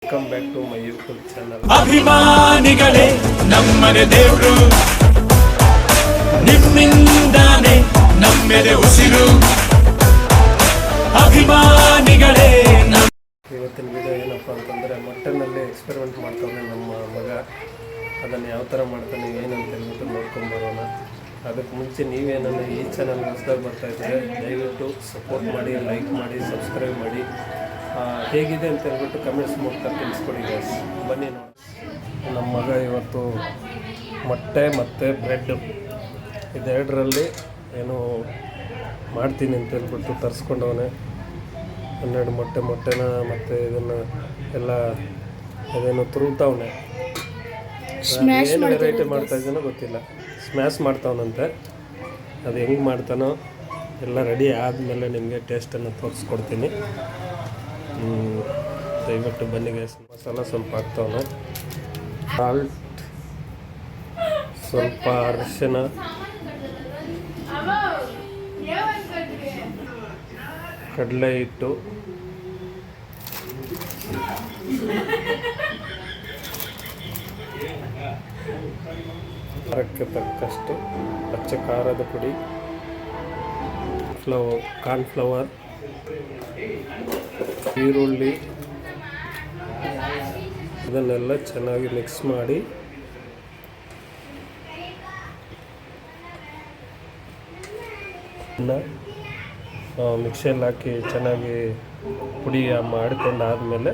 Welcome back to my YouTube channel. ಅಭಿಮಾನಿಗಳೇ ನಮ್ಮನೆ ದೇವ್ರು, ನಿಮ್ಮಿಂದಾನೆ ನಮ್ಮೆದೆ ಉಸಿರು. ಅಭಿಮಾನಿಗಳೇ ಇವತ್ತಿನ ವಿಡಿಯೋ ಏನಪ್ಪ ಅಂತಂದರೆ, ಮಟನ್ನಲ್ಲಿ ಎಕ್ಸ್ಪೆರಿಮೆಂಟ್ ಮಾಡ್ತಾನೆ ನಮ್ಮ ಮಗ. ಅದನ್ನು ಯಾವ ಥರ ಮಾಡ್ತಾನೆ ಏನಂತ ಹೇಳ್ಬಿಟ್ಟು ನೋಡ್ಕೊಂಬರೋಣ. ಅದಕ್ಕೆ ಮುಂಚೆ ನೀವೇನನ್ನು ಈ ಚಾನಲ್ಗೆ ಹೊಸದಾಗಿ ಬರ್ತಾಯಿದ್ರೆ ದಯವಿಟ್ಟು ಸಪೋರ್ಟ್ ಮಾಡಿ, ಲೈಕ್ ಮಾಡಿ, ಸಬ್ಸ್ಕ್ರೈಬ್ ಮಾಡಿ. ಹೇಗಿದೆ ಅಂತ ಹೇಳ್ಬಿಟ್ಟು ಕಮೆಂಟ್ಸ್ ಮೂಲಕ ತಿಳಿಸ್ಕೊಡಿ ಗೈಸ್. ಬನ್ನಿ ನೋಡಿ. ನಮ್ಮ ಮಗ ಇವತ್ತು ಮೊಟ್ಟೆ ಮತ್ತು ಬ್ರೆಡ್ ಇದೆರಡರಲ್ಲಿ ಏನು ಮಾಡ್ತೀನಿ ಅಂತ ಹೇಳ್ಬಿಟ್ಟು ತರಿಸ್ಕೊಂಡವನೇ. 12 ಮೊಟ್ಟೆನ ಮತ್ತು ಇದನ್ನು ಎಲ್ಲ ಅದೇನು ತುರುಗ್ತಾವನೆ. ಏನು ವೆರೈಟಿ ಮಾಡ್ತಾಯಿದ್ದಾನೋ ಗೊತ್ತಿಲ್ಲ. ಸ್ಮ್ಯಾಶ್ ಮಾಡ್ತಾವನಂತೆ. ಅದು ಹೆಂಗೆ ಮಾಡ್ತಾನೋ ಎಲ್ಲ ರೆಡಿ ಆದಮೇಲೆ ನಿಮಗೆ ಟೇಸ್ಟನ್ನು ತೋರಿಸ್ಕೊಡ್ತೀನಿ. ದಯವಿಟ್ಟು ಬನ್ನಿ ಗೈಸ್. ಮಸಾಲ ಸ್ವಲ್ಪ ಹಾಕ್ತಾವನೆ, ಸಾಲ್ಟ್, ಸ್ವಲ್ಪ ಅರಿಶಿನ, ಕಡಲೆ ಹಿಟ್ಟು, ಖಾರಕ್ಕೆ ತಕ್ಕಷ್ಟು ಅಚ್ಚ ಖಾರದ ಪುಡಿ, ಕಾರ್ನ್ಫ್ಲವರ್, ಈರುಳ್ಳಿ, ಇದನ್ನೆಲ್ಲ ಚೆನ್ನಾಗಿ ಮಿಕ್ಸ್ ಮಾಡಿ ಮಿಕ್ಸಿಯಲ್ಲಿ ಹಾಕಿ ಚೆನ್ನಾಗಿ ಪುಡಿ ಮಾಡಿಕೊಂಡಾದಮೇಲೆ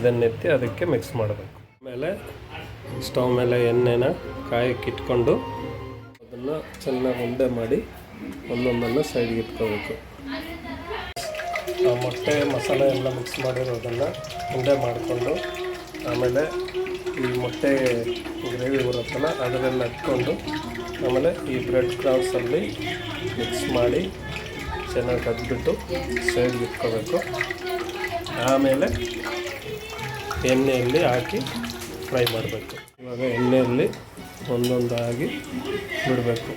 ಇದನ್ನೆತ್ತಿ ಅದಕ್ಕೆ ಮಿಕ್ಸ್ ಮಾಡಬೇಕು. ಆಮೇಲೆ ಸ್ಟವ್ ಮೇಲೆ ಎಣ್ಣೆನ ಕಾಯಕ್ಕಿಟ್ಕೊಂಡು ಅದನ್ನು ಚೆನ್ನಾಗಿ ಉಂಡೆ ಮಾಡಿ ಒಂದೊಂದನ್ನು ಸೈಡ್ಗೆ ಇಟ್ಕೋಬೇಕು. ಮೊಟ್ಟೆ ಮಸಾಲೆ ಎಲ್ಲ ಮಿಕ್ಸ್ ಮಾಡಿರೋದನ್ನು ಉಂಡೆ ಮಾಡಿಕೊಂಡು ಆಮೇಲೆ ಈ ಮೊಟ್ಟೆ ಗ್ರೇವಿ ಬರುತ್ತಲ್ಲ ಅದನ್ನೆಲ್ಲ ಹಚ್ಕೊಂಡು ಆಮೇಲೆ ಈ ಬ್ರೆಡ್ ಕ್ರಾಮ್ಸಲ್ಲಿ ಮಿಕ್ಸ್ ಮಾಡಿ ಚೆನ್ನಾಗಿ ಕದ್ಬಿಟ್ಟು ಸೈಡ್ಗೆ ಇಟ್ಕೋಬೇಕು. ಆಮೇಲೆ ಎಣ್ಣೆಯಲ್ಲಿ ಹಾಕಿ ಫ್ರೈ ಮಾಡಬೇಕು. ಇವಾಗ ಎಣ್ಣೆಯಲ್ಲಿ ಒಂದೊಂದಾಗಿ ಬಿಡಬೇಕು.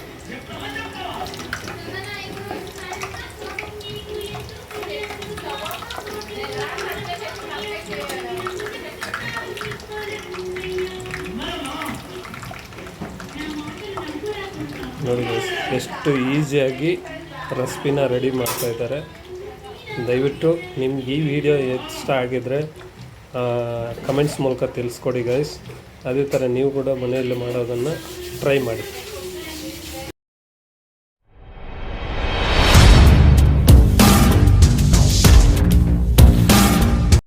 ನೋಡಿ ಎಷ್ಟು ಈಸಿಯಾಗಿ ರೆಸಿಪಿನ ರೆಡಿ ಮಾಡ್ತಾಯಿದ್ದಾರೆ. ದಯವಿಟ್ಟು ನಿಮ್ಗೆ ಈ ವಿಡಿಯೋ ಇಷ್ಟ ಆಗಿದರೆ ಕಮೆಂಟ್ಸ್ ಮೂಲಕ ತಿಳಿಸ್ಕೊಡಿ ಗೈಸ್. ಅದೇ ಥರ ನೀವು ಕೂಡ ಮನೆಯಲ್ಲಿ ಮಾಡೋದನ್ನು ಟ್ರೈ ಮಾಡಿ.